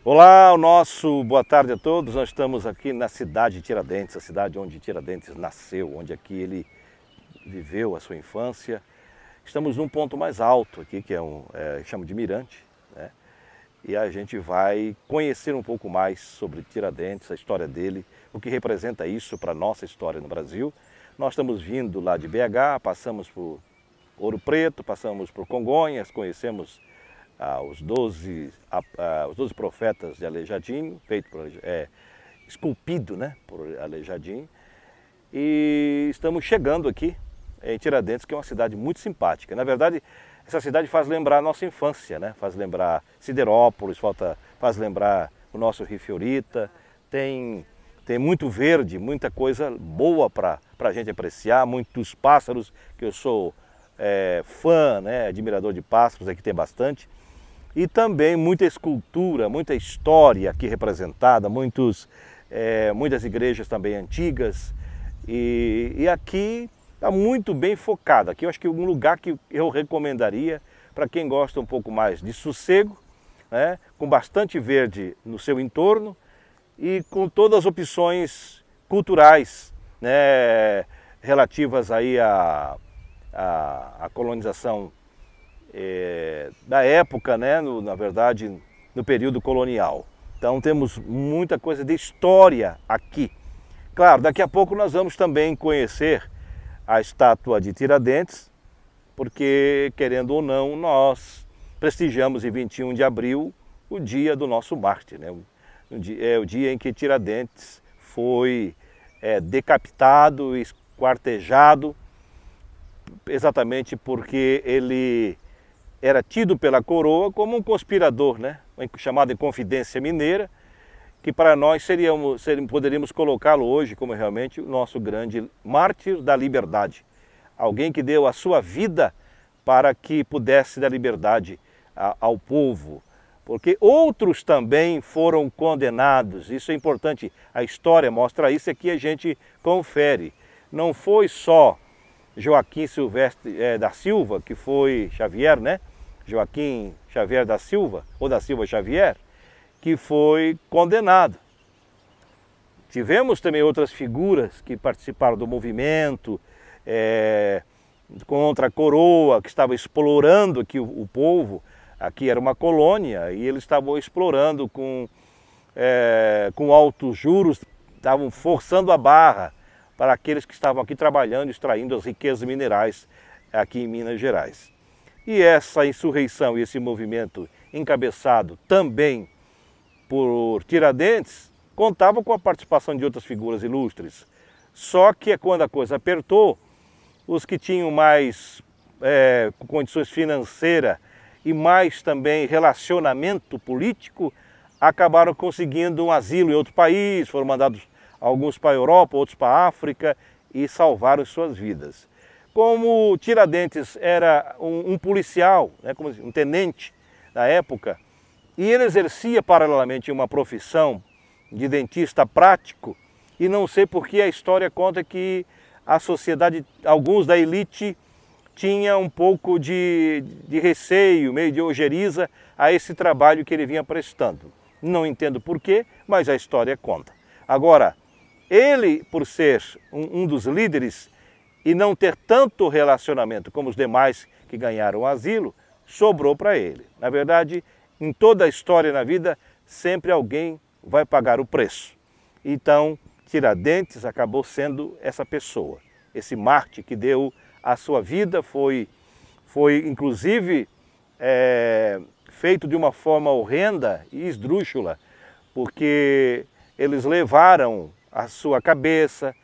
Olá, o nosso boa tarde a todos. Nós estamos aqui na cidade de Tiradentes, a cidade onde Tiradentes nasceu, onde aqui ele viveu a sua infância. Estamos num ponto mais alto aqui, que chama de Mirante, né? E a gente vai conhecer um pouco mais sobre Tiradentes, a história dele, o que representa isso para a nossa história no Brasil. Nós estamos vindo lá de BH, passamos por Ouro Preto, passamos por Congonhas, conhecemos os 12 profetas de Aleijadinho, esculpido, né, por Aleijadinho. E estamos chegando aqui em Tiradentes, que é uma cidade muito simpática. Na verdade, essa cidade faz lembrar a nossa infância, né? Faz lembrar Siderópolis, faz lembrar o nosso Rio Fiorita. Tem muito verde, muita coisa boa para a gente apreciar, muitos pássaros, que eu sou fã, né, admirador de pássaros, aqui tem bastante. E também muita escultura, muita história aqui representada, muitas igrejas também antigas. E aqui está muito bem focado. Aqui eu acho que é um lugar que eu recomendaria para quem gosta um pouco mais de sossego, né, com bastante verde no seu entorno e com todas as opções culturais, né, relativas aí à colonização da época, né, na verdade, no período colonial. Então temos muita coisa de história aqui. Claro, daqui a pouco nós vamos também conhecer a estátua de Tiradentes, porque, querendo ou não, nós prestigiamos em 21 de abril o dia do nosso mártir, né? É o dia em que Tiradentes foi decapitado, esquartejado, exatamente porque ele era tido pela coroa como um conspirador, né? Chamado de Confidência Mineira, que para nós poderíamos colocá-lo hoje como realmente o nosso grande mártir da liberdade. Alguém que deu a sua vida para que pudesse dar liberdade ao povo. Porque outros também foram condenados, isso é importante, a história mostra isso, aqui a gente confere. Não foi só Joaquim Silvestre da Silva, que foi Xavier, né? Joaquim Xavier da Silva, ou da Silva Xavier, que foi condenado. Tivemos também outras figuras que participaram do movimento contra a coroa, que estava explorando aqui o povo. Aqui era uma colônia e eles estavam explorando com altos juros, estavam forçando a barra para aqueles que estavam aqui trabalhando, extraindo as riquezas minerais aqui em Minas Gerais. E essa insurreição e esse movimento encabeçado também por Tiradentes contava com a participação de outras figuras ilustres. Só que quando a coisa apertou, os que tinham mais condições financeiras e mais também relacionamento político acabaram conseguindo um asilo em outro país, foram mandados alguns para a Europa, outros para a África e salvaram suas vidas. Como Tiradentes era um policial, né, como um tenente da época, e ele exercia paralelamente uma profissão de dentista prático, e não sei por que a história conta que a sociedade, alguns da elite, tinha um pouco de receio, meio de ojeriza a esse trabalho que ele vinha prestando. Não entendo por quê, mas a história conta. Agora, ele, por ser um dos líderes e não ter tanto relacionamento como os demais que ganharam asilo, sobrou para ele. Na verdade, em toda a história na vida, sempre alguém vai pagar o preço. Então, Tiradentes acabou sendo essa pessoa, esse mártir que deu a sua vida, foi inclusive feito de uma forma horrenda e esdrúxula, porque eles levaram a sua cabeça,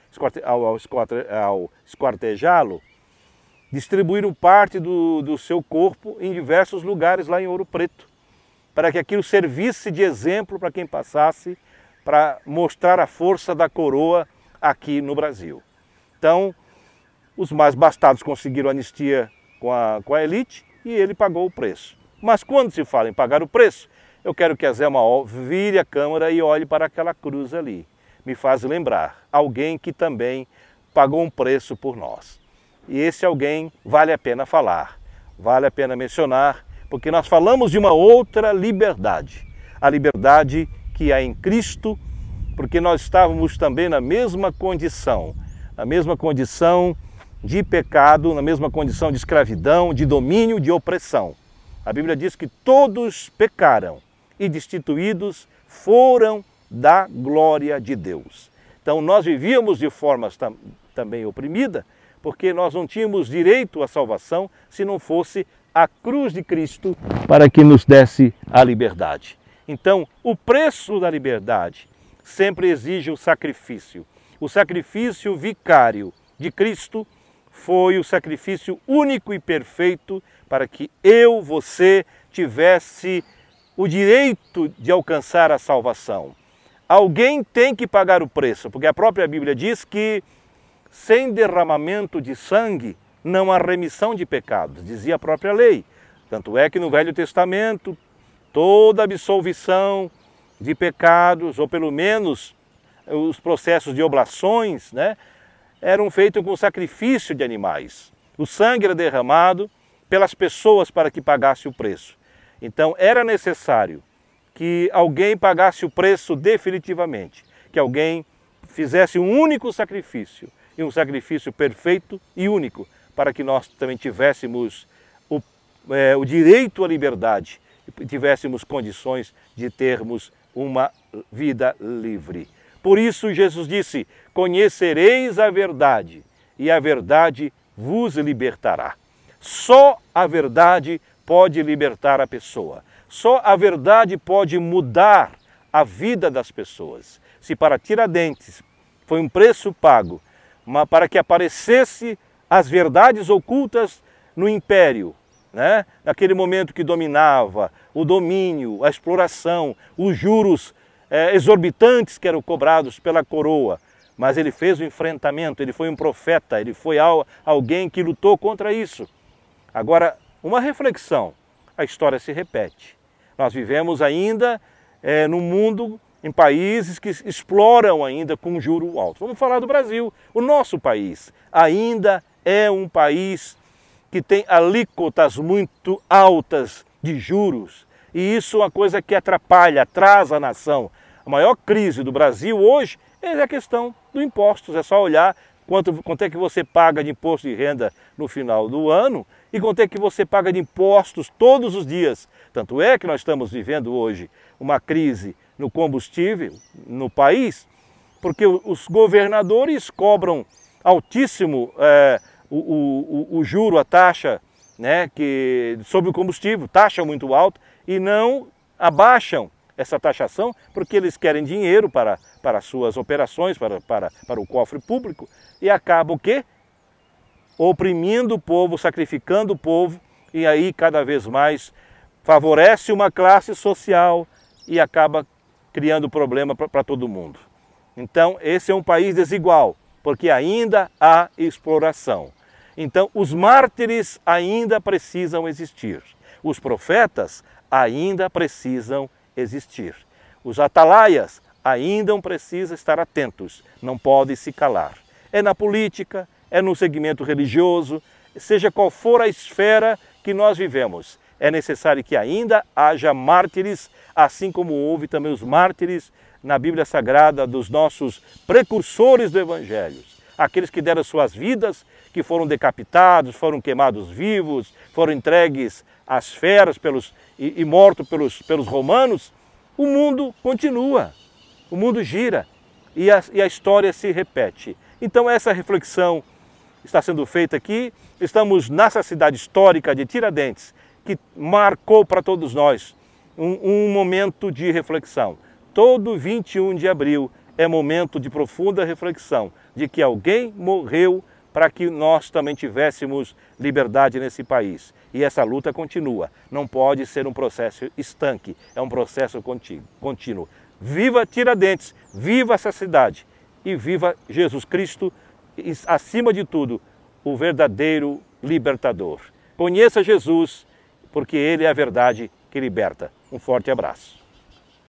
ao esquartejá-lo, distribuíram parte do seu corpo em diversos lugares lá em Ouro Preto, para que aquilo servisse de exemplo para quem passasse, para mostrar a força da coroa aqui no Brasil. Então, os mais bastados conseguiram anistia com a elite e ele pagou o preço. Mas quando se fala em pagar o preço, eu quero que a Zé Maó vire a câmera e olhe para aquela cruz ali. Me faz lembrar alguém que também pagou um preço por nós. E esse alguém vale a pena falar, vale a pena mencionar, porque nós falamos de uma outra liberdade. a liberdade que há em Cristo, porque nós estávamos também na mesma condição de pecado, na mesma condição de escravidão, de domínio, de opressão. A Bíblia diz que todos pecaram e destituídos foram da glória de Deus. Então nós vivíamos de forma também oprimida, porque nós não tínhamos direito à salvação se não fosse a cruz de Cristo para que nos desse a liberdade. Então, o preço da liberdade sempre exige o sacrifício. O sacrifício vicário de Cristo foi o sacrifício único e perfeito para que eu, você, tivesse o direito de alcançar a salvação. Alguém tem que pagar o preço, porque a própria Bíblia diz que sem derramamento de sangue não há remissão de pecados, dizia a própria lei. Tanto é que no Velho Testamento, toda absolvição de pecados, ou pelo menos os processos de oblações, né, eram feitos com sacrifício de animais. O sangue era derramado pelas pessoas para que pagasse o preço. Então era necessário que alguém pagasse o preço definitivamente, que alguém fizesse um único sacrifício, e um sacrifício perfeito e único, para que nós também tivéssemos o direito à liberdade, e tivéssemos condições de termos uma vida livre. Por isso Jesus disse: conhecereis a verdade, e a verdade vos libertará. Só a verdade pode libertar a pessoa. Só a verdade pode mudar a vida das pessoas. Se para Tiradentes foi um preço pago, mas para que aparecesse as verdades ocultas no império, né? Naquele momento que dominava o domínio, a exploração, os juros exorbitantes que eram cobrados pela coroa, mas ele fez o enfrentamento, ele foi um profeta, ele foi alguém que lutou contra isso. Agora, uma reflexão, a história se repete. Nós vivemos ainda num mundo, em países que exploram ainda com juro alto. Vamos falar do Brasil. O nosso país ainda é um país que tem alíquotas muito altas de juros. E isso é uma coisa que atrapalha, atrasa a nação. A maior crise do Brasil hoje é a questão dos impostos. É só olhar quanto é que você paga de imposto de renda no final do ano e quanto é que você paga de impostos todos os dias. Tanto é que nós estamos vivendo hoje uma crise no combustível no país, porque os governadores cobram altíssimo o juro, a taxa, né, sobre o combustível, taxa muito alta, e não abaixam essa taxação porque eles querem dinheiro para suas operações, para o cofre público, e acabam o quê? Oprimindo o povo, sacrificando o povo, e aí cada vez mais favorece uma classe social e acaba criando problema para todo mundo. Então esse é um país desigual, porque ainda há exploração. Então os mártires ainda precisam existir, os profetas ainda precisam existir, os atalaias ainda precisam estar atentos, não podem se calar. É na política, é no segmento religioso, seja qual for a esfera que nós vivemos, é necessário que ainda haja mártires, assim como houve também os mártires na Bíblia Sagrada dos nossos precursores do Evangelho. Aqueles que deram suas vidas, que foram decapitados, foram queimados vivos, foram entregues às feras e mortos pelos romanos. O mundo continua, o mundo gira e a história se repete. Então essa reflexão está sendo feita aqui. Estamos nessa cidade histórica de Tiradentes, que marcou para todos nós um momento de reflexão. Todo 21 de abril é momento de profunda reflexão, de que alguém morreu para que nós também tivéssemos liberdade nesse país. E essa luta continua, não pode ser um processo estanque, é um processo contínuo. Viva Tiradentes, viva essa cidade e viva Jesus Cristo, e, acima de tudo, o verdadeiro libertador. Conheça Jesus, porque Ele é a verdade que liberta. Um forte abraço.